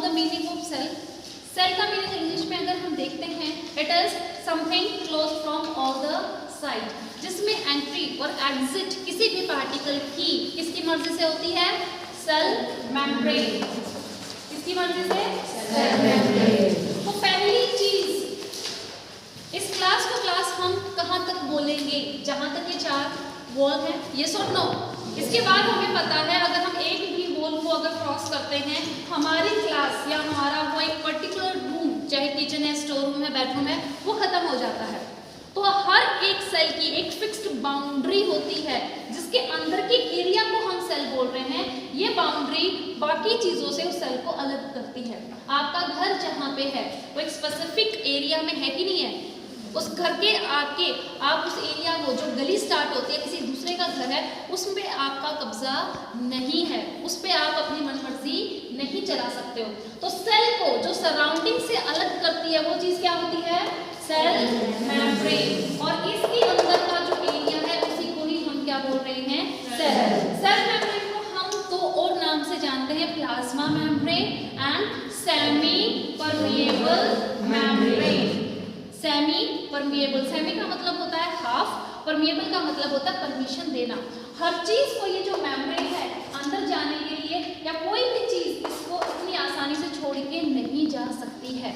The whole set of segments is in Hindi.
The meaning of cell. Cell का मीनिंग इंग्लिश में अगर हम देखते हैं, it is something close from all the side, जिसमें एंट्री और एग्जिट किसी भी पार्टिकल की किसकी मर्जी से होती है? Cell membrane. किसकी मर्जी से? Cell membrane. तो पहली चीज इस क्लास हम कहाँ तक बोलेंगे? जहां तक ये 4 वॉल है, यस और नो। इसके बाद हमें पता है अगर हम एक भी वॉल को अगर क्रॉस करते हैं, हमारी क्लास या हमारा वो एक पर्टिकुलर रूम, चाहे किचन है, स्टोर रूम है, बेडरूम है, वो खत्म हो जाता है। तो हर एक सेल की एक फिक्स्ड बाउंड्री होती है, जिसके अंदर के एरिया को हम सेल बोल रहे हैं। ये बाउंड्री बाकी चीजों से उस सेल को अलग करती है। आपका घर जहाँ पे है वो एक स्पेसिफिक एरिया में है कि नहीं है? उस घर के आके आप उस एरिया को, जो गली स्टार्ट होती है, किसी दूसरे का घर है, उसमें आपका कब्जा नहीं है, उस पर आप अपनी मनमर्जी नहीं चला सकते हो। तो सेल को जो सराउंडिंग से अलग करती है वो चीज क्या होती है? Cell membrane. और इसके अंदर का जो एरिया है उसी को ही हम क्या बोल रहे हैं? सेल। सेल मेम्ब्रेन को हम दो और नाम से जानते हैं, plasma membrane and semi permeable membrane. Semi permeable, semi का मतलब होता है हाफ, परमिएबल का मतलब होता है परमिशन देना। हर चीज को ये जो मेम्ब्रेन है अंदर जाने के लिए, या कोई भी चीज इसको इतनी आसानी से छोड़ के नहीं जा सकती है।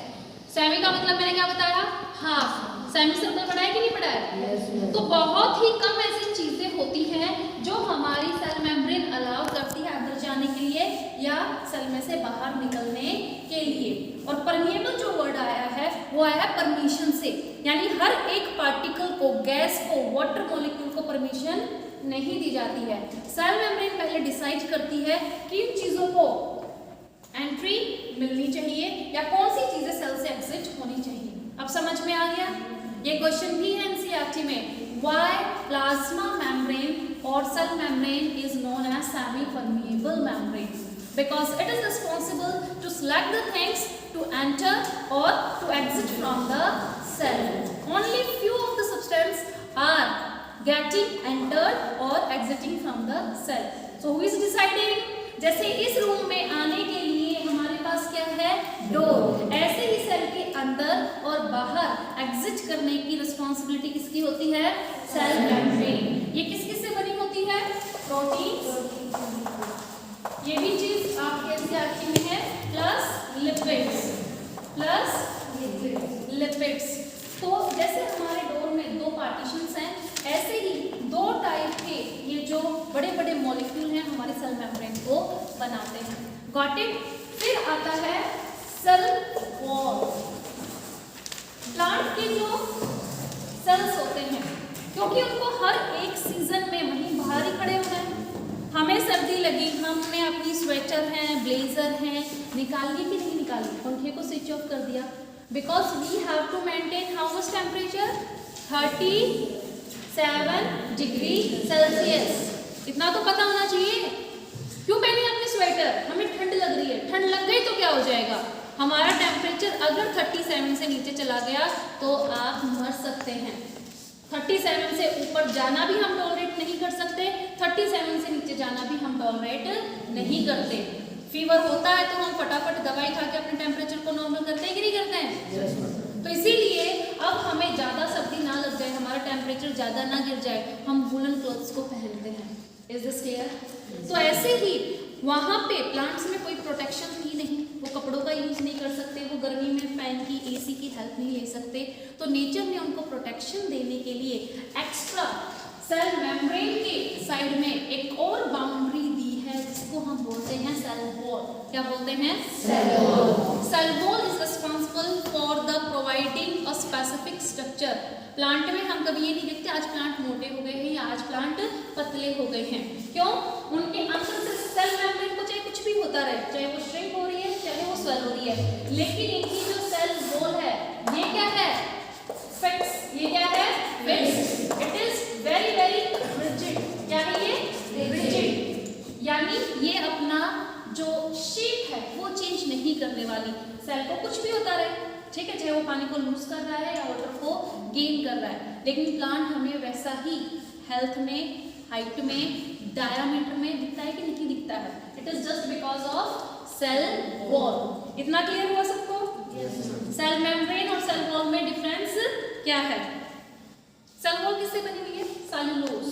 सेमी का मतलब मैंने क्या बताया? हाफ। सेमी सर्कल पढ़ा है कि नहीं पढ़ा है? तो बहुत ही कम ऐसी चीजें होती हैं जो हमारी सेल मेम्ब्रेन अलाउ करती है अंदर जाने के लिए या सेल में से बाहर निकलने के लिए। और परमिएबल जो वर्ड आया है वो आया है परमिशन से, यानी हर एक पार्टिकल को, गैस को, वाटर मॉलिक्यूल को परमिशन नहीं दी जाती है। सेल मेम्ब्रेन पहले डिसाइड करती है किन चीजों को एंट्री मिलनी चाहिए या कौन सी चीजें सेल से एग्जिट होनी चाहिए। अब समझ में आ गया? ये क्वेश्चन भी है एनसीईआरटी में। व्हाई प्लाज्मा मेम्ब्रेन और cell membrane is known as semi permeable membrane? Because it is responsible to select the things to enter or to exit from the cell. Only few of the substances are getting entered or exiting from the cell. So who is deciding? जैसे इस रूम में आने के लिए हमारे पास क्या है? डोर। ऐसे ही सेल के अंदर और बाहर एग्जिट करने की रिस्पॉन्सिबिलिटी किसकी होती है? Cell membrane. ये किस किस से बनी होती है? प्रोटीन। ये भी चीज आपके एनसीईआरटी में है, प्लस लिपिड्स, लिपिड्स। तो जैसे हमारे डोर में 2 पार्टीशंस हैं, ऐसे ही 2 टाइप के ये जो बड़े बड़े मॉलिक्यूल हैं हमारे सेल मेम्ब्रेन को बनाते हैं। Got it? फिर आता है सेल वॉल। प्लांट के जो सेल्स होते हैं, क्योंकि उनको हर एक सीजन में वहीं बाहर ही खड़े होना है। हमें सर्दी लगी, हमने अपनी स्वेटर हैं, ब्लेजर हैं, निकाली कि नहीं निकाली? पंखे को स्विच ऑफ कर दिया। Because we have to maintain how much temperature? 37 degree Celsius. इतना तो पता होना चाहिए। क्यों पहने अपनी स्वेटर? हमें ठंड लग रही है। ठंड लग गई तो क्या हो जाएगा? हमारा टेम्परेचर अगर 37 से नीचे चला गया तो आप मर सकते हैं। 37 से ऊपर जाना भी हम टॉलरेट नहीं कर सकते, 37 से नीचे जाना भी हम टॉलरेट नहीं करते। फीवर होता है तो हम फटाफट दवाई खा के अपने टेम्परेचर को नॉर्मल करते हैं कि नहीं करते हैं? तो इसीलिए अब हमें ज़्यादा सर्दी ना लग जाए, हमारा टेम्परेचर ज़्यादा ना गिर जाए, हम वूलन क्लॉथ्स को पहनते हैं। Is this clear? तो ऐसे ही वहाँ पे प्लांट्स में कोई प्रोटेक्शन ही नहीं, वो कपड़ों का यूज़ नहीं कर सकते, वो गर्मी में फैन की, एसी की हेल्प नहीं ले सकते। तो नेचर ने उनको प्रोटेक्शन देने के लिए एक्स्ट्रा सेल मेम्ब्रेन के साइड में एक और बाउंड्री दी है, जिसको हम बोलते हैं सेल वॉल। क्या बोलते हैं? Cell wall. Cell wall is responsible for the providing a specific structure. Plant में हम कभी ये नहीं देखते आज प्लांट मोटे हो गए हैं या आज प्लांट पतले हो गए हैं। क्यों? उनके अंदर से सेल मेम्ब्रेन को चाहे कुछ भी होता रहे, चाहे वो श्रिंक हो रही है, चाहे वो स्वेल हो रही है, लेकिन इनकी जो सेल वॉल है ये क्या है? फिक्स। ये क्या है? Fix. It is very very rigid. क्या है ये? रिजिड। यानी ये अपना जो शेप है वो चेंज नहीं करने वाली। सेल को कुछ भी होता रहे, ठीक है, चाहे वो पानी को लूज कर रहा है या वाटर को गेन कर रहा है, लेकिन प्लांट हमें वैसा ही हेल्थ में, हाइट में, डायामीटर में दिखता है कि नहीं दिखता है? It is just because of cell wall. इतना क्लियर हुआ सबको? सेल मेम्ब्रेन और सेल वॉल में डिफरेंस क्या है? सेल वॉल किससे बनी हुई है? सेल्यूलोज।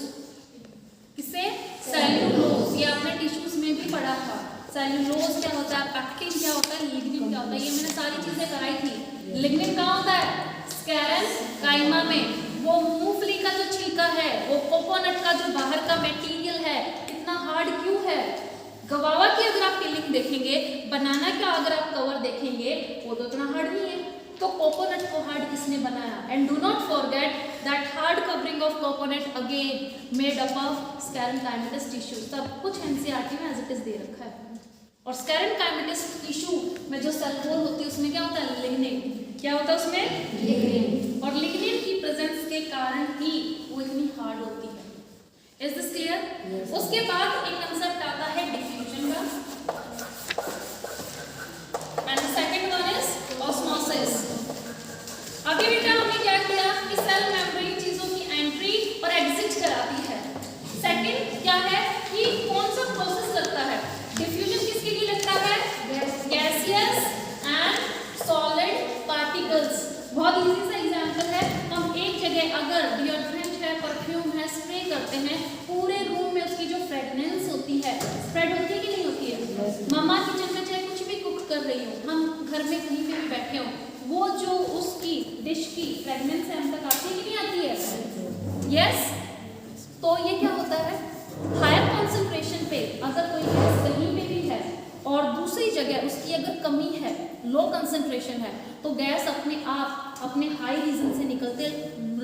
किससे? सेल्यूलोज। ये आपने टिश्यूज में भी पढ़ा था। सेल्यूलोज क्या होता है, पैक्टिन क्या होता है, लिग्निन क्या होता है, ये मैंने सारी चीजें कराई थी। लिग्निन कहाँ होता है? स्क्लेरेन्काइमा में। वो मूंगफली का जो छिलका है, वो कोकोनट का जो बाहर का मटेरियल है, कितना हार्ड क्यों है? गवावा की अगर आप पीलिंग देखेंगे, बनाना का अगर आप कवर देखेंगे, वो तो इतना हार्ड नहीं है। तो कोकोनट को हार्ड किसने बनाया? And do not forget that hard covering of coconut again made up of sclerenchymatous tissue. सब कुछ एनसीईआरटी में एज इट इज दे रखा है। और स्क्लेरेन्काइमेटस टिश्यू में जो सेल वॉल होती है उसमें क्या होता है? लिग्निन। क्या होता है उसमें? लिग्निन। और लिग्निन की प्रेजेंस के कारण ही वो इतनी हार्ड होती है। Is this clear? उसके बाद एक कंसेप्ट आता है डिफ्यूजन का, and the second one is osmosis. अभी बेटा हमने क्या किया कि सेल मेम्ब्रेन चीजों की एंट्री और एग्जिट कराती है। सेकंड क्या है कि कौन सा प्रोसेस लगता है? डिफ्यूजन किसके लिए लगता है? Gaseous and solid particles. बहुत इजी सा एग्जांपल है, हम एक जगह अगर डिओड्रेंट है, परफ्यूम है, स्प्रे करते हैं, पूरे रूम में उसकी जो फ्रेगनेंस होती है स्प्रेड होती है कि नहीं होती है? मम्मा किचन में चाहे कुछ भी कुक कर रही हो, हम घर में कहीं पे भी बैठे हो, वो जो उसकी डिश की फ्रेगनेंस है हम तक आती है कि नहीं आती है? यस। तो ये क्या होता है? हायर कॉन्सेंट्रेशन पे अगर कोई गैस कहीं पे भी है और दूसरी जगह उसकी अगर कमी है, लो कंसंट्रेशन है, तो गैस अपने आप अपने हाई रीजन से निकलते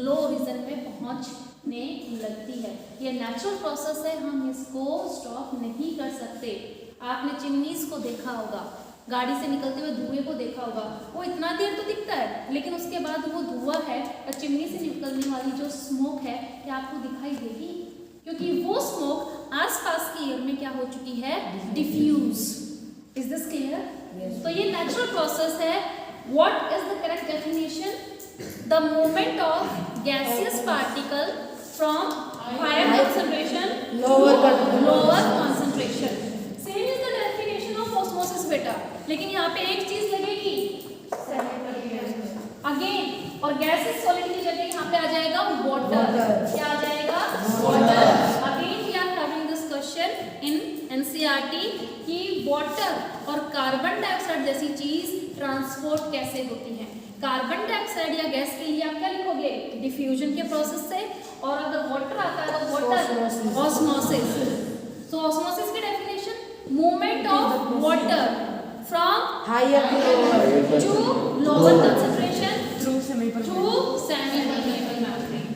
लो रीजन में पहुंचने लगती है। ये नेचुरल प्रोसेस है, हम इसको स्टॉप नहीं कर सकते। आपने चिमनीज को देखा होगा, गाड़ी से निकलते हुए धुएं को देखा होगा, वो इतना देर तो दिखता है, लेकिन उसके बाद वो धुआं है और चिमनी से निकलने वाली जो स्मोक है, क्या आपको दिखाई देगी? क्योंकि वो स्मोक आसपास की एयर में क्या हो चुकी है? डिफ्यूज। Is this clear? तो ये नेचुरल प्रोसेस है। What is the correct definition? The movement of gaseous particle from higher concentration lower concentration. Same is the definition of osmosis बेटा, लेकिन यहाँ पे एक चीज लगेगी अगेन, और गैसियस सॉलिड की जगह यहाँ पे आ जाएगा वाटर। क्या आ जाएगा? Water. Again we are having this question in NCERT कि वाटर और कार्बन डाइऑक्साइड जैसी चीज ट्रांसपोर्ट कैसे होती है। कार्बन डाइऑक्साइड या गैस के लिए आप क्या लिखोगे? डिफ्यूजन के प्रोसेस से, और अगर वाटर आता है तो वाटर ऑस्मोसिस। सो ऑस्मोसिस की definition, movement of water from higher to lower concentration through semi permeable membrane.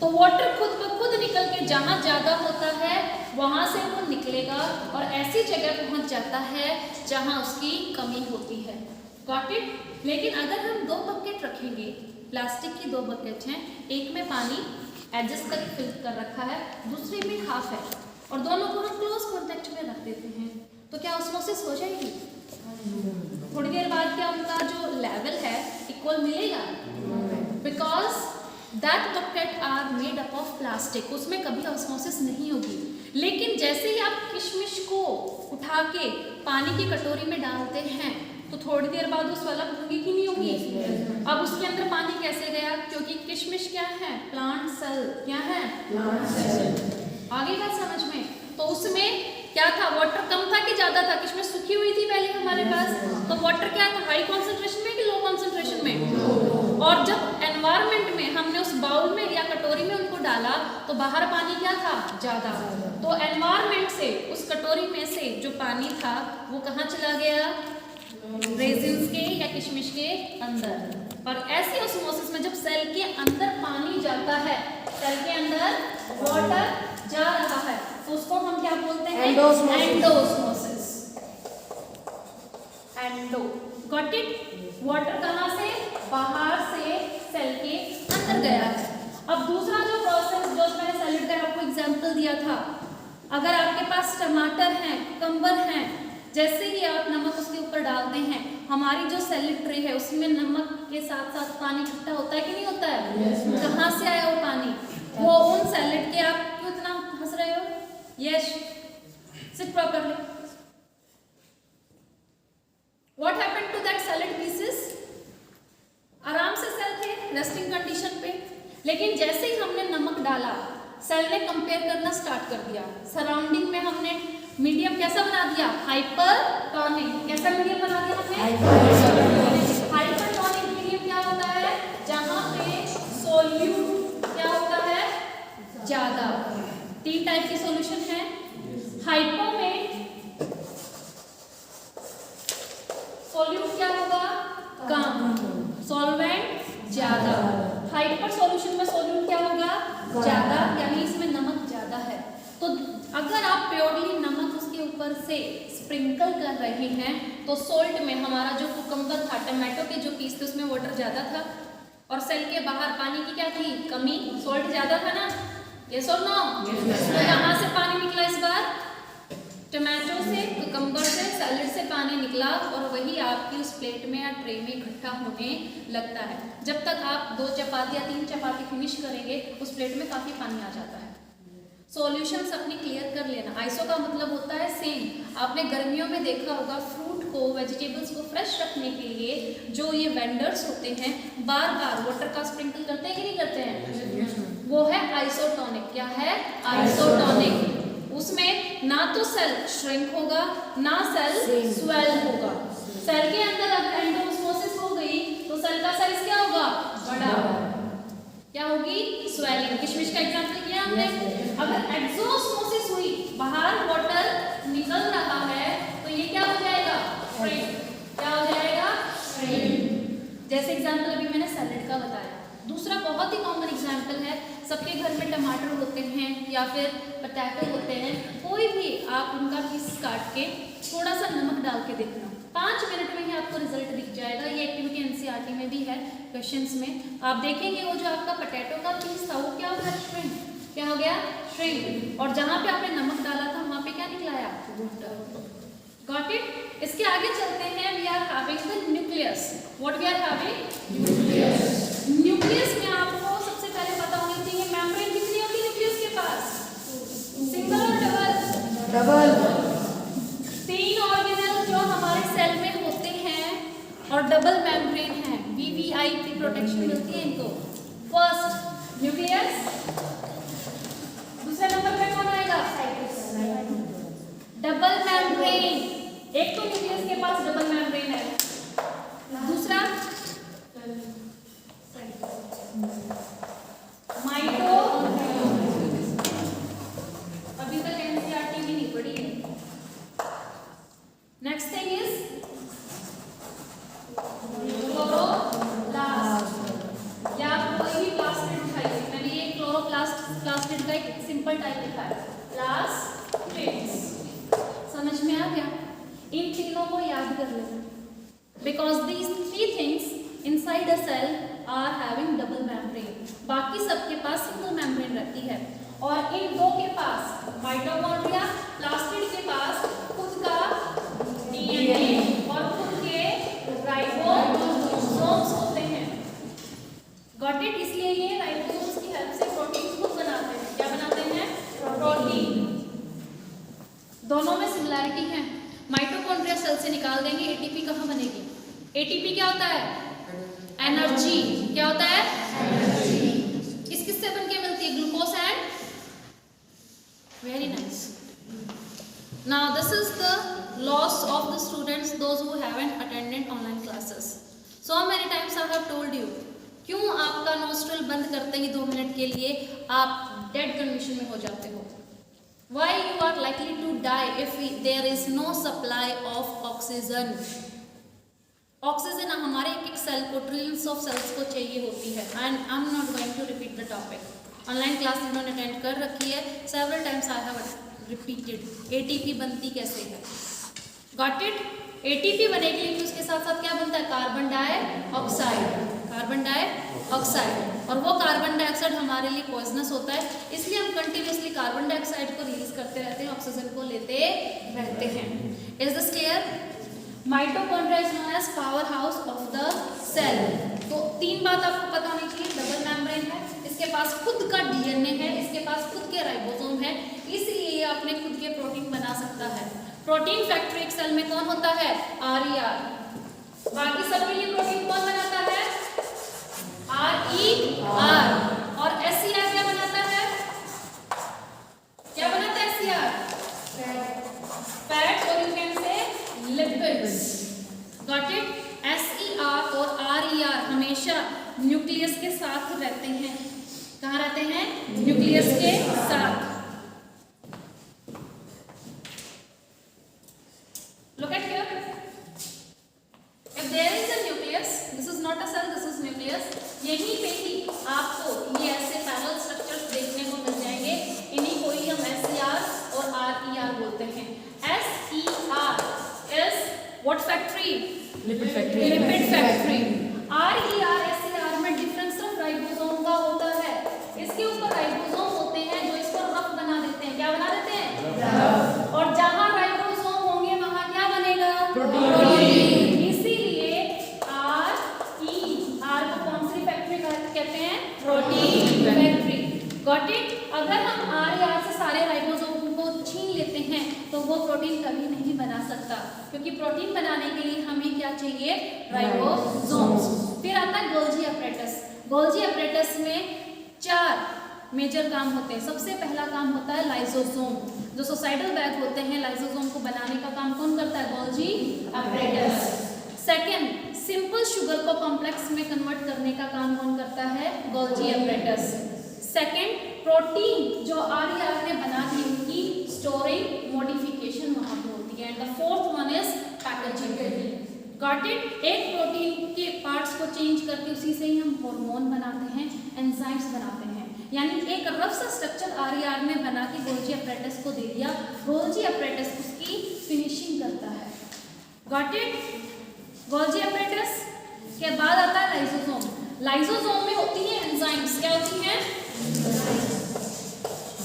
तो वाटर खुद ब खुद निकल के जहां ज्यादा होता है वहां से वो निकलेगा और ऐसी जगह पहुंच जाता है जहां उसकी कमी होती है। Got it? लेकिन अगर हम दो बकेट रखेंगे, प्लास्टिक की दो बकेट हैं, एक में पानी एडजस्ट करके फिल कर रखा है, दूसरे में हाफ है, और दोनों को हम क्लोज कॉन्टेक्ट में रख देते हैं, तो क्या ऑस्मोसिस हो जाएगी? थोड़ी देर बाद क्या उनका जो लेवल है इक्वल मिलेगा? Because that bucket are made up of plastic, उसमें कभी ऑस्मोसिस नहीं होगी। लेकिन जैसे ही आप किशमिश को उठा के पानी की कटोरी में डालते हैं तो थोड़ी देर बाद उस वाला होगी कि नहीं होगी? अब उसके अंदर पानी कैसे गया? क्योंकि किशमिश क्या है? Plant cell. क्या है? Plant cell. आगे बात समझ में? तो उसमें क्या था? वाटर कम था कि ज्यादा था? किशमिश सूखी हुई थी पहले हमारे पास, तो वाटर क्या था? हाई कॉन्सेंट्रेशन में कि लो कॉन्सेंट्रेशन में? और जब एनवायरमेंट में हमने उस बाउल में या कटोरी में उनको डाला तो बाहर पानी क्या था? ज्यादा। तो एनवायरमेंट से, उस कटोरी में से जो पानी था वो कहाँ चला गया? रेजिन्स के या किशमिश के अंदर। और ऐसी ऑस्मोसिस में जब सेल के अंदर पानी जाता है, सेल के अंदर वाटर जा रहा है, तो उसको हम क्या बोलते हैं? Endosmosis. Endo. Got it? Water कहाँ से? बाहर से सेल के अंदर गया है। अब दूसरा जो प्रोसेस जो मैंने सैलेड का आपको एग्जांपल दिया था, अगर आपके पास टमाटर हैं, कुकुम्बर हैं, जैसे ही आप नमक उसके ऊपर डालते हैं, हमारी जो सैलेड ट्रे है उसमें नमक के साथ साथ पानी इकट्ठा होता है कि नहीं होता है? कहाँ से आया वो पानी? वो उन सैलेड के, आप क्यों इतना हंस रहे हो? Yes, sit properly. What happened to लेकिन जैसे ही हमने नमक डाला सेल ने कंपेयर करना स्टार्ट कर दिया। सराउंडिंग में हमने मीडियम कैसा बना दिया, हाइपरटोनिक। कैसा मीडियम बना दिया हमने, हाइपरटोनिक मीडियम। क्या होता है, जहां पे सोल्यूट क्या होता है, ज्यादा। तीन टाइप की सॉल्यूशन है। हाइपो में सॉल्यूट क्या होगा, कम, सॉल्वेंट ज्यादा। हाइपर सॉल्यूशन में सॉल्यूट क्या होगा, ज्यादा, यानी इसमें नमक ज्यादा है। तो अगर आप प्योरली नमक उसके ऊपर से स्प्रिंकल कर रहे हैं तो सोल्ट में हमारा जो कुकम्बर था, टमाटो के जो पीस थे उसमें वाटर ज्यादा था और सेल के बाहर पानी की क्या थी, कमी। सोल्ट ज्यादा था ना, यस और नो। तो यहाँ से पानी निकला, इस बार टमाटो से, कुकम्बर से, सैलेड से पानी निकला और वही आपकी उस प्लेट में या ट्रे में इकट्ठा होने लगता है। जब तक आप 2 चपाती या 3 चपाती फिनिश करेंगे उस प्लेट में काफी पानी आ जाता है। सॉल्यूशंस अपनी क्लियर कर लेना। आइसो का मतलब होता है सेम। आपने गर्मियों में देखा होगा फ्रूट को, वेजिटेबल्स को फ्रेश रखने के लिए जो ये वेंडर्स होते हैं बार बार वाटर का स्प्रिंकल करते हैं कि नहीं करते हैं, वो है आइसोटोनिक। क्या है, आइसोटोनिक। उसमें ना तो सेल श्रिंक होगा ना सेल स्वेल होगा। सेल के अंदर अगर एंडोस्मोसिस हो गई तो सेल का साइज क्या होगा, बड़ा। क्या होगी, स्वेलिंग। किशमिश का एग्जांपल किया हमने। अगर एक्सोस्मोसिस हुई, बाहर वाटर निकल रहा है, तो ये क्या हो जाएगा, श्रिंक। क्या हो जाएगा, श्रिंक। जैसे एग्जांपल अभी मैंने सैलेड का बताया। दूसरा बहुत ही कॉमन एग्जांपल है, सबके घर में टमाटर होते हैं या फिर पोटैटो होते हैं, कोई भी आप उनका पीस काट के थोड़ा सा नमक डाल के देखना, 5 मिनट में ही आपको रिजल्ट दिख जाएगा। ये एक्टिविटी एनसीईआरटी में भी है, क्वेश्चंस में आप देखेंगे वो जो आपका पोटैटो का पीस था वो क्या हो गया, श्रिंक। क्या हो गया, श्रिंक। और जहाँ पे आपने नमक डाला था वहाँ पे क्या निकलाया, वाटर। Got it. इसके आगे चलते हैं। We are having the nucleus. What we are having, nucleus. Nucleus में आपको सबसे पहले पता होनी चाहिए मेम्ब्रेन कितनी होती है न्यूक्लियस के पास, सिंगल और डबल, डबल। 3 ऑर्गेनेल जो हमारे सेल में होते हैं और डबल मेम्ब्रेन है, वीवीआईपी प्रोटेक्शन मिलती है इनको। फर्स्ट न्यूक्लियस, दूसरे नंबर पे कौन आएगा, डबल मेम्ब्रेन। एक तो न्यूक्लियस के पास डबल मेम्ब्रेन है, दूसरा माइटो। अभी तक एनसीईआरटी भी नहीं पढ़ी है। नेक्स्ट थिंग इज क्लोरोप्लास्ट, या कोई भी प्लास्टिड उठाइए। मैंने ये क्लोरोप्लास्ट का एक सिंपल टाइप लिखा है, प्लास्टिड्स। समझ में आ गया। इन तीनों को याद कर लेना, because these 3 things inside a cell are having double membrane. बाकी सबके पास सिंगल मेम्ब्रेन रहती है और इन 2 के पास, माइटोकॉन्ड्रिया, प्लास्टिड के पास खुद का डीएनए और खुद के राइबोसोम्स होते हैं। Got it. इसलिए ये राइबोसोम्स की हेल्प से प्रोटीन खुद बनाते हैं। क्या बनाते हैं, प्रोटीन। दोनों में सिमिलैरिटी है। माइटोकॉन्ड्रिया सेल से निकाल देंगे, एटीपी कहाँ बनेगी, एटीपी क्या होता है, एनर्जी। क्या होता है, एनर्जी। किससे बन के मिलती है, glucose and, very nice. Now this is the loss of the students those who haven't attended online classes. So many times I have told you, क्यों आपका नोस्ट्रल बंद करते ही 2 मिनट के लिए आप डेड कंडीशन में हो जाते हो। Why you are likely to die if there is no supply of oxygen? Oxygen हमारे एक सेल को, ट्रिलियंस ऑफ सेल्स को चाहिए होती है। And I am not going to repeat the topic. Online class इन्होंने अटेंड कर रखी है, several times I have repeated. ATP बनती कैसे है, गॉट इट। एटीपी बनेगी लेकिन उसके साथ साथ क्या बनता है, कार्बन डाइऑक्साइड, कार्बन डाइऑक्साइड। और वो कार्बन डाइऑक्साइड हमारे लिए पॉइजनस होता है, इसलिए हम कंटिन्यूसली कार्बन डाइऑक्साइड को रिलीज करते रहते हैं, ऑक्सीजन को लेते रहते हैं। Is this clear. Mitochondria is known as powerhouse of the cell. तो 3 बात आपको पता होनी चाहिए, डबल मेम्ब्रेन है, इसके पास खुद का डीएनए है, इसके पास खुद के राइबोसोम है, इसलिए ये अपने खुद के प्रोटीन बना सकता है। प्रोटीन फैक्ट्री एक सेल में कौन होता है, RER। बाकी सबके लिए प्रोटीन कौन बनाता है, RER। और SCR क्या बनाता है? क्या बनाता है SCR? फैट और you can say lipids. Got it? SER और RER हमेशा न्यूक्लियस के साथ रहते हैं। कहाँ रहते हैं? न्यूक्लियस के साथ। Look at here. If there is a nucleus, this is not a cell, this is nucleus. यहीं पे ही आपको ये ऐसे पैरेलल स्ट्रक्चर्स देखने को मिल जाएंगे। इन्हीं को ही हम SCR और RER बोलते हैं। SER is what factory? Lipid factory. Lipid factory. RER SER में डिफरेंस ऑफ राइबोसोम का होता है। इसके ऊपर राइबोसोम होते हैं जो इसको रफ बना देते हैं। क्या बना देते हैं? रफ। और जहां राइबोसोम होंगे वहां क्या बनेगा? प्रोटीन। इसीलिए R को कौन सी फैक्ट्री कहते हैं? Protein factory. Got it? अगर हम RER से सारे राइबोसोम को छीन लेते हैं तो वो प्रोटीन कभी नहीं बना सकता, क्योंकि प्रोटीन बनाने के लिए हमें क्या चाहिए? राइबोसोम्स। फिर आता है गोल्जी अपरेटस। गोल्जी अपरेटस में 4 मेजर काम होते हैं। सबसे पहला काम होता है लाइसोसोम। जो सुसाइडल बैग होते हैं, लाइसोसोम को बनाने का काम कौन करता है? Golgi apparatus. Second, simple sugar को कॉम्प्लेक्स में कन्वर्ट करने का काम कौन करता है? Golgi apparatus. सेकंड, प्रोटीन जो RER ने बना दी उनकी स्टोरिंग मॉडिफिकेशन वहां पे होती है। And the fourth one is packaging. Got it? एक प्रोटीन के पार्ट्स को चेंज करके उसी से ही हम हार्मोन बनाते हैं, एंजाइम्स बनाते हैं। यानी एक रफ सा स्ट्रक्चर RER ने बना के गोल्जी अपरेटस को दे दिया। गोल्जी अपरेटस उसकी फिनिशिंग करता है। Got it? गोल्जी अपरेटस के बाद आता है लाइसोसोम। लाइसोसोम में होती है एंजाइम्स। क्या होती हैं?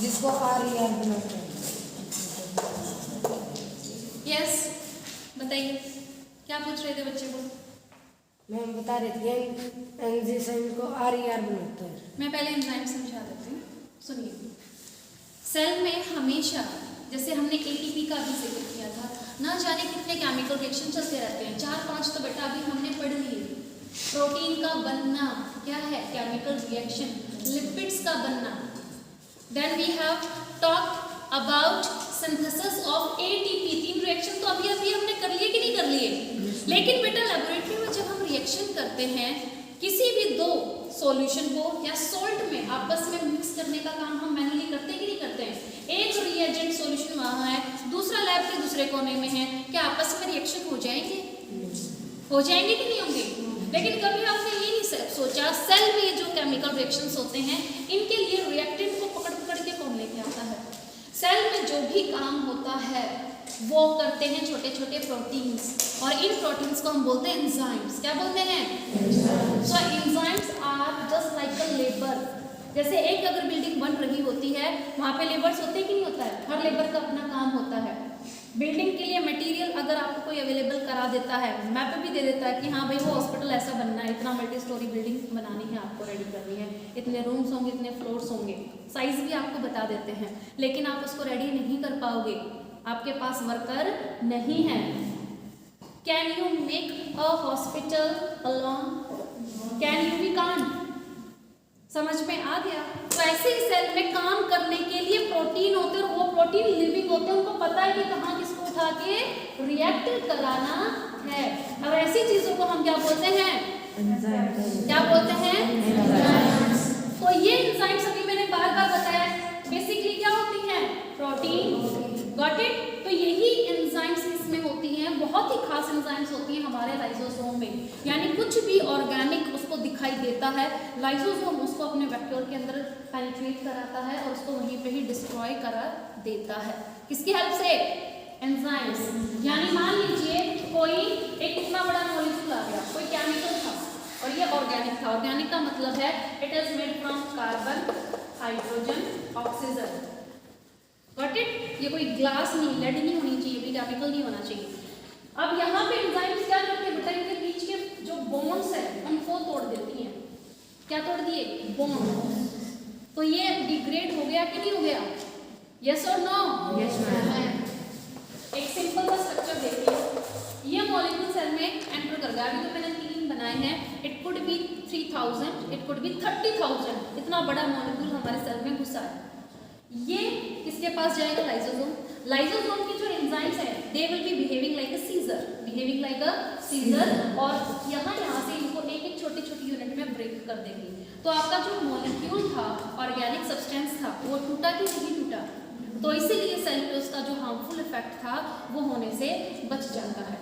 जिसको RER बनाते हैं। यस, बताइए क्या पूछ रहे थे बच्चे को? मैं बता रही थी एंजाइम को RER बनाता है। मैं पहले एंजाइम समझा देती हूँ, सुनिए। सेल में हमेशा, जैसे हमने ATP का भी जिक्र किया था, ना जाने कितने केमिकल रिएक्शन चलते रहते हैं। 4-5 तो बेटा अभी हमने पढ़ लिए। प्रोटीन का बनना क्या है? Chemical reaction. लिपिड्स का बनना। Then we have talked about synthesis of ATP। 3 reaction तो अभी हमने कर लिए कि नहीं कर लिए? लेकिन बेटा लेबोरेटरी में जब हम रिएक्शन करते हैं किसी भी 2 सॉल्यूशन को या सॉल्ट में आपस में मिक्स करने का काम हम मैनुअली करते हैं कि नहीं करते हैं? एक रिएजेंट सॉल्यूशन वहाँ है, दूसरा लैब के दूसरे कोने में है, क्या आपस में रिएक्शन हो जाएंगे? हो जाएंगे कि नहीं होंगे? लेकिन कभी आपने ये नहीं सोचा सेल में जो केमिकल रिएक्शंस होते हैं इनके लिए रिएक्टेंट को पकड़ के कौन लेके आता है? सेल में जो भी काम होता है वो करते हैं छोटे छोटे प्रोटीन्स, और इन प्रोटीन्स को हम बोलते हैं एंजाइम्स। क्या बोलते हैं? So enzymes are just like a labour. जैसे एक अगर बिल्डिंग बन रही होती है वहाँ पे लेबर्स होते हैं कि नहीं होता है? हर लेबर का अपना काम होता है। बिल्डिंग के लिए मटेरियल अगर आपको कोई अवेलेबल करा देता है, मैप भी दे देता है कि हाँ भाई वो हॉस्पिटल ऐसा बनना है, इतना मल्टी स्टोरी बिल्डिंग बनानी है, आपको रेडी करनी है, इतने रूम्स होंगे, इतने फ्लोर्स होंगे, साइज भी आपको बता देते हैं, लेकिन आप उसको रेडी नहीं कर पाओगे, आपके पास वर्कर नहीं है। Can you make a hospital alone? Can you? We can't. समझ में आ गया? तो ऐसे ही सेल में काम करने के लिए प्रोटीन होते हैं, और वो प्रोटीन लिविंग होते हैं, उनको पता है कि कहाँ किसको उठा के रिएक्ट कराना है। अब ऐसी चीजों को हम क्या बोलते हैं? क्या बोलते हैं? तो ये एंजाइम्स अभी मैंने बार बार बताया बेसिकली क्या होती हैं? प्रोटीन। Got it? तो यही एंजाइम्स इसमें होती हैं, बहुत ही खास एंजाइम्स होती हैं हमारे लाइसोसोम में। यानी कुछ भी ऑर्गेनिक उसको दिखाई देता है, लाइसोसोम उसको अपने वेक्टर के अंदर पेनिट्रेट कराता है और उसको वहीं पे ही डिस्ट्रॉय करा देता है। किसकी हेल्प से? एंजाइम्स। यानी मान लीजिए कोई एक इतना बड़ा मॉलिक्यूल आ गया, कोई केमिकल था और ये ऑर्गेनिक था। ऑर्गेनिक का मतलब है it is made from carbon, hydrogen, oxygen. Got it? ये कोई ग्लास नहीं, लेड नहीं होनी चाहिए, कोई केमिकल नहीं होना चाहिए। अब यहाँ पे एंजाइम्स क्या करते हैं बेटा? इनके बीच के जो बॉन्ड्स है उनको तोड़ देती हैं। क्या तोड़ दिए? बॉन्ड। तो ये डिग्रेड हो गया कि नहीं हो गया? यस और नो? Yes ma'am. एक सिंपल सा स्ट्रक्चर देखिए, ये मॉलिक्यूल सेल में एंटर कर गया। अभी तो मैंने 3 बनाए हैं। It could be 3000, it could be 30,000, इतना बड़ा मॉलिक्यूल हमारे सेल में घुसा है। ये किसके पास जाएगा? लाइसोसोम। लाइसोसोम की जो एंजाइम्स है they will be behaving like a seizure, और यहाँ से इनको एक एक छोटी छोटी यूनिट में ब्रेक कर देंगे। तो आपका जो मॉलिक्यूल था, ऑर्गेनिक सब्सटेंस था, वो टूटा कि नहीं टूटा? तो इसीलिए सेल पे उसका जो हार्मफुल इफेक्ट था वो होने से बच जाता है।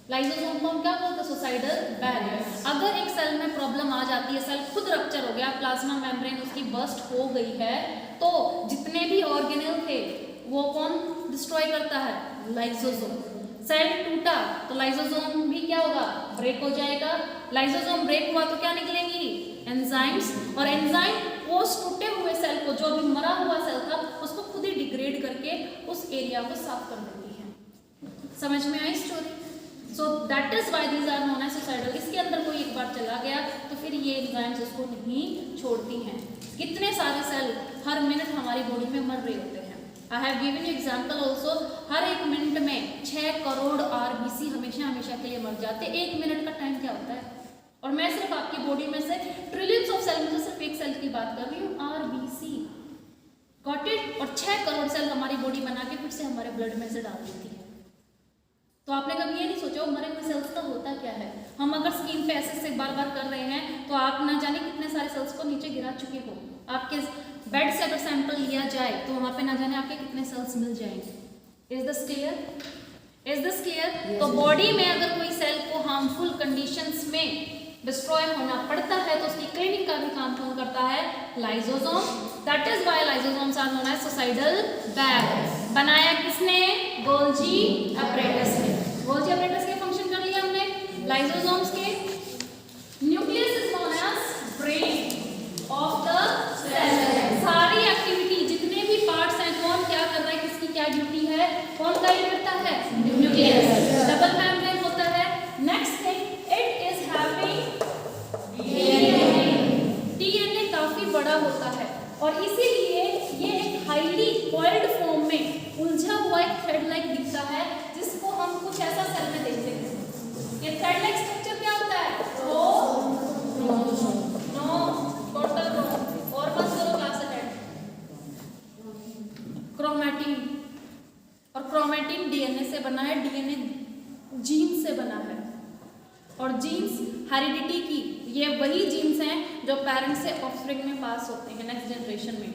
लाइसोसोम को हम क्या बोलते हैं? Suicidal barrier. अगर एक सेल में प्रॉब्लम आ जाती है, सेल खुद रप्चर हो गया, प्लाज्मा मेम्ब्रेन उसकी बर्स्ट हो गई है, तो जितने भी ऑर्गेनेल थे वो कौन डिस्ट्रॉय करता है? लाइसोसोम। सेल टूटा तो लाइसोसोम भी क्या होगा? ब्रेक हो जाएगा। लाइसोसोम ब्रेक हुआ तो क्या निकलेंगी? एंजाइम्स, और एंजाइम उस टूटे हुए सेल को, जो अभी मरा हुआ सेल था, उसको खुद ही डिग्रेड करके उस एरिया को साफ कर देती है। समझ में आई story? So that is why these are known as suicidal. इसके अंदर कोई एक बार चला गया तो फिर ये एंजाइम्स उसको नहीं छोड़ती हैं। कितने सारे सेल हर मिनट हमारी बॉडी में मर रहे होते हैं। I have given you example also. हर एक मिनट में 6 करोड़ आरबीसी हमेशा के लिए मर जाते हैं। 1 मिनट का टाइम क्या होता है? और मैं सिर्फ आपकी बॉडी में से ट्रिलियंस ऑफ सेल में से सिर्फ एक सेल की बात कर रही हूँ, आरबीसी। Got it? और 6 करोड़ सेल हमारी बॉडी बना के फिर से हमारे ब्लड में से डाल देती है। तो आपने कभी ये नहीं सोचा मरे हुए सेल्स का होता क्या है? हम अगर स्किन पे ऐसे से बार बार कर रहे हैं तो आप ना जाने कितने सारे सेल्स को नीचे गिरा चुके हो। आपके बेड से अगर सैंपल लिया जाए तो वहां पे ना जाने आपके कितने सेल्स मिल जाएंगे। Is this clear? Is this clear? तो बॉडी में अगर कोई सेल को हार्मफुल कंडीशंस में डिस्ट्रॉय होना पड़ता है तो उसकी क्लीनिंग का भी काम कौन करता है? Lysosome. That is why lysosomes are known as suicidal barrier. बनाया किसने? गोल्जी एपरेटस ने। गोल्जी एपरेटस के फंक्शन कर लिया हमने। लाइसोसोम्स के nucleus is known as brain of the cell. सारी एक्टिविटी जितने भी पार्ट्स हैं कौन क्या कर रहा है, किसकी क्या ड्यूटी है, कौन गाइड करता है? न्यूक्लियस। डबल मेम्ब्रेन होता है। Next thing, it is having DNA काफी बड़ा होता है और इसीलिए ये एक हाईली कॉइल्ड फॉर्म में उलझा हुआ एक थ्रेड लाइक दिखता है, जिसको हम कुछ ऐसा सेल में देखते हैं। ये थ्रेड लाइक स्ट्रक्चर क्या होता है? टोटल रो और बस करो क्लास अटेंड। क्रोमैटिन, और क्रोमैटिन डीएनए से बना है, डीएनए जीन से बना है, और जीन्स हेरिडिटी की ये वही जीन्स हैं जो पेरेंट्स से ऑफस्प्रिंग में पास होते हैं नेक्स्ट जनरेशन में।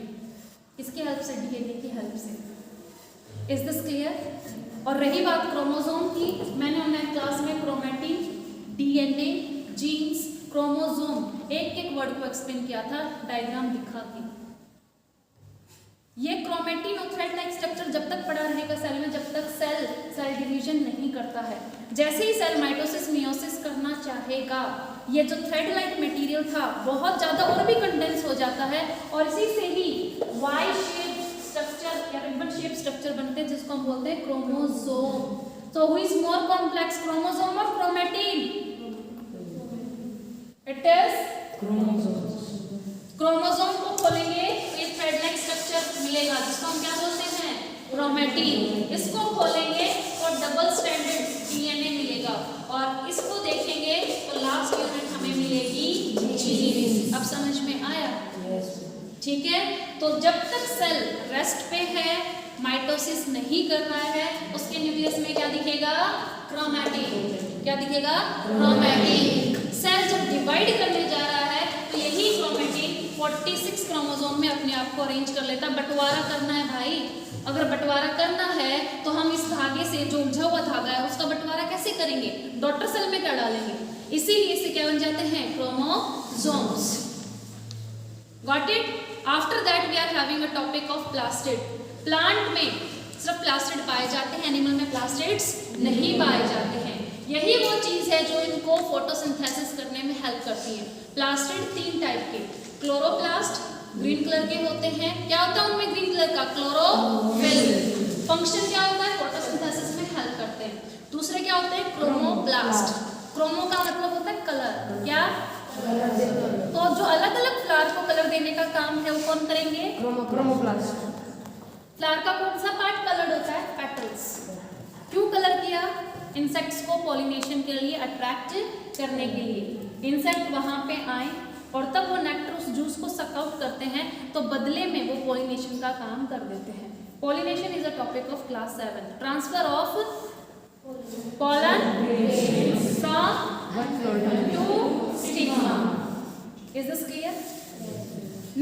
इसकी हेल्प से, डीएनए की हेल्प से। Is this clear? और रही बात क्रोमोसोम की, मैंने ऑनलाइन क्लास में क्रोमैटिन, डीएनए, जीन्स, क्रोमोसोम एक एक वर्ड को एक्सप्लेन किया था डायग्राम दिखा के। ये क्रोमैटिन और थ्रेड लाइक स्ट्रक्चर जब तक पड़ा रहेगा सेल में, जब तक सेल डिवीजन नहीं करता है। जैसे ही सेल माइटोसिस मियोसिस करना चाहेगा, ये जो थ्रेड लाइक मटेरियल था बहुत ज्यादा और भी कंडेंस हो जाता है और इसी से ही वाई शेप स्ट्रक्चर या रिबन शेप स्ट्रक्चर बनते हैं, जिसको हम बोलते हैं chromosome. So who is more complex, chromosome or chromatin? It is chromosome. Chromosome को खोलेंगे तो ये थ्रेड लाइक स्ट्रक्चर मिलेगा, जिसको हम क्या बोलते हैं? क्रोमैटिन। इसको खोलेंगे तो डबल स्ट्रैंडेड डीएनए मिलेगा और इसको देखेंगे तो लास्ट यूनिट हमें मिलेगी जीन। अब समझ में आया? ठीक है। तो जब तक सेल रेस्ट पे है, माइटोसिस नहीं कर रहा है, उसके न्यूक्लियस में क्या दिखेगा? क्रोमैटिन। क्या दिखेगा? क्रोमैटिन। सेल जब डिवाइड करने जा रहा है तो यही क्रोमैटिन 46 क्रोमोसोम में अपने आप को अरेंज कर लेता है। बंटवारा करना है भाई, अगर बंटवारा करना है तो हम इस धागे से, जो उलझा हुआ धागा है, उसका बंटवारा कैसे करेंगे? डॉटर सेल में क्या डालेंगे? इसीलिए इसे क्या बन जाते हैं? Chromosomes. Got it? After that we are having a topic of plastid. Plant में सिर्फ प्लास्टिड पाए जाते हैं, एनिमल में प्लास्टिड्स नहीं पाए जाते हैं। यही वो चीज है जो इनको फोटोसिंथेसिस करने में हेल्प करती है। प्लास्टिड 3 टाइप के, क्लोरोप्लास्ट ग्रीन कलर के होते हैं। क्या होता है उनमें ग्रीन कलर का? क्लोरोफिल। फंक्शन क्या होता है? फोटोसिंथेसिस में हेल्प करते हैं। दूसरे क्या होते हैं? क्रोमोप्लास्ट। क्रोमो का मतलब होता है कलर। क्या? तो जो अलग अलग फ्लावर को कलर देने का काम है वो कौन करेंगे? क्रोमोप्लास्ट। फ्लावर का कौन सा पार्ट कलर्ड होता है? पेटल्स। क्यों कलर किया? इंसेक्ट्स को पॉलिनेशन के लिए अट्रैक्ट करने के लिए। इंसेक्ट वहाँ पे आए और तब वो नेक्टर उस जूस को सक आउट करते हैं, तो बदले में वो पॉलिनेशन का काम कर देते हैं। Pollination is a topic of class 7। Transfer of pollen from to stigma. Is this clear?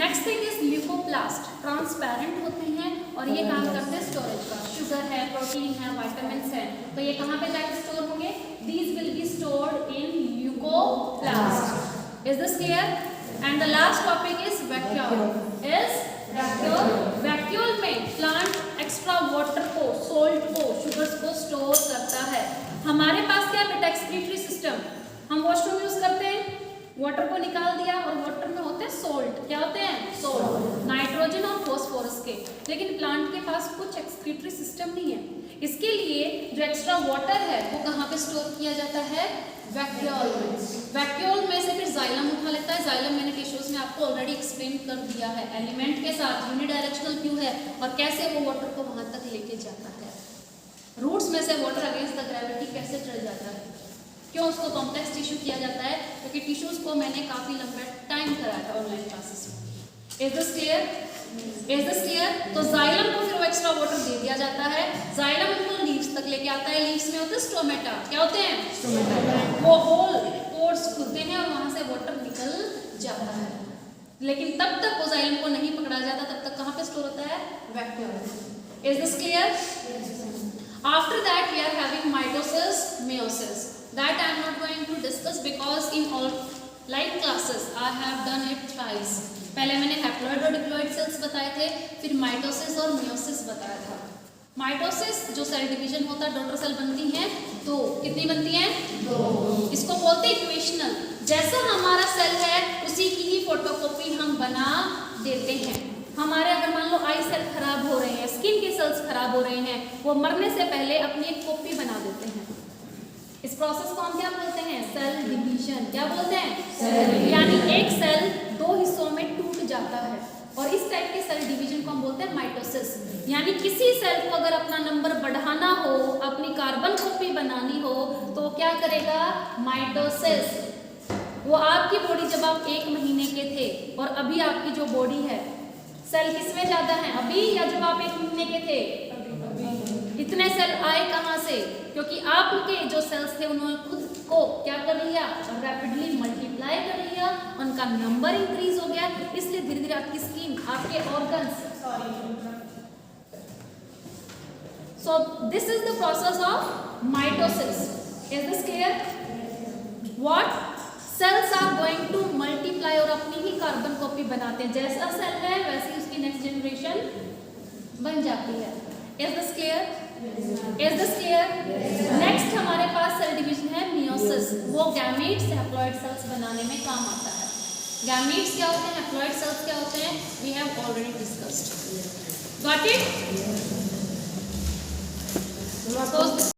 Next thing is leucoplast. Transparent होते हैं और ये काम करते हैं स्टोरेज का। शुगर है, प्रोटीन है, विटामिन्स है, तो ये कहाँ पे जाके स्टोर होंगे? These will be stored in leucoplast. Is this clear? And the last topic is vacuole. Vacuole में प्लांट एक्स्ट्रा वाटर को, सोल्ट को, शुगर्स को स्टोर करता है। हमारे पास क्या बेटा? Excretory system. हम वॉशरूम यूज करते हैं, वाटर को निकाल दिया और वाटर में होते हैं सोल्ट। क्या होते हैं? सोल्ट, नाइट्रोजन और फॉस्फोरस के। लेकिन प्लांट के पास कुछ एक्सक्रीटरी सिस्टम नहीं है। इसके लिए जो एक्स्ट्रा वाटर है वो कहाँ पे स्टोर किया जाता है? वैक्यूल में। वैक्यूल में से फिर जाइलम उठा लेता है। जाइलम मैंने टिश्यूज में आपको ऑलरेडी एक्सप्लेन कर दिया है, एलिमेंट के साथ यूनिडायरेक्शनल क्यों है और कैसे वो वाटर को वहां तक लेके जाता है। रूट्स में से वाटर अगेंस्ट द ग्रेविटी कैसे चल जाता है, क्यों उसको कॉम्प्लेक्स टिश्यू किया जाता है? क्योंकि टिश्यूज को मैंने काफी लंबा टाइम कराया था ऑनलाइन क्लासेस में। Is this clear? Is this clear? तो जाइलम को फिर वो एक्स्ट्रा वाटर दे दिया जाता है। जाइलम उनको लीव्स तक लेके आता है। लीव्स में होते हैं स्टोमेटा। क्या होते हैं? स्टोमेटा। वो होल पोर्स खुलते हैं और वहां से वाटर निकल जाता है। लेकिन तब तक वो जाइलम को नहीं पकड़ा जाता, तब तक कहाँ पे स्टोर होता है? Vacuole. Is this clear? After that we are having mitosis, meiosis. That I am not going to discuss because in all live classes I have done it twice. पहले मैंने हैप्लॉइड और डिप्लॉइड सेल्स बताए थे, फिर माइटोसिस और मियोसिस बताया था। माइटोसिस जो सेल डिवीजन होता है, डॉटर सेल बनती हैं दो। कितनी बनती हैं? दो। इसको बोलते हैं इक्वेशनल। जैसा हमारा सेल है उसी की ही फोटोकॉपी हम बना देते हैं। हमारे अगर मान लो आई सेल खराब हो रहे हैं, स्किन के सेल्स खराब हो रहे हैं, वो मरने से पहले अपनी एक कॉपी बना देते हैं। इस प्रोसेस को हम क्या बोलते हैं? Cell division. क्या बोलते हैं? सेल। यानी एक सेल दो हिस्सों में टूट जाता है और इस टाइप के सेल डिवीजन को हम बोलते हैं माइटोसिस। यानी किसी सेल को अगर अपना नंबर बढ़ाना हो, अपनी कार्बन कॉपी बनानी हो, तो क्या करेगा? माइटोसिस। वो आपकी बॉडी जब आप 1 महीने के थे और अभी आपकी जो बॉडी है, सेल किसमें ज्यादा है? अभी या जब आप 1 महीने के थे? इतने सेल आए कहाँ से? क्योंकि आपके जो सेल्स थे उन्होंने खुद को क्या कर लिया? रैपिडली मल्टीप्लाई कर लिया, उनका नंबर इंक्रीज हो गया, इसलिए धीरे धीरे आपकी स्किन, आपके organs, so this is the process of mitosis. Is this clear? What? Cells are going to multiply और अपनी ही कार्बन कॉपी बनाते हैं। जैसा सेल है वैसी उसकी नेक्स्ट जनरेशन बन जाती है। Is this clear? Is this clear? Next हमारे पास सेल डिवीजन है मियोसिस। वो गैमीट्स, हैप्लॉइड सेल्स बनाने में काम आता है। गैमीट्स क्या होते हैं? हैप्लॉइड सेल्स क्या होते हैं? We have already discussed. Got it?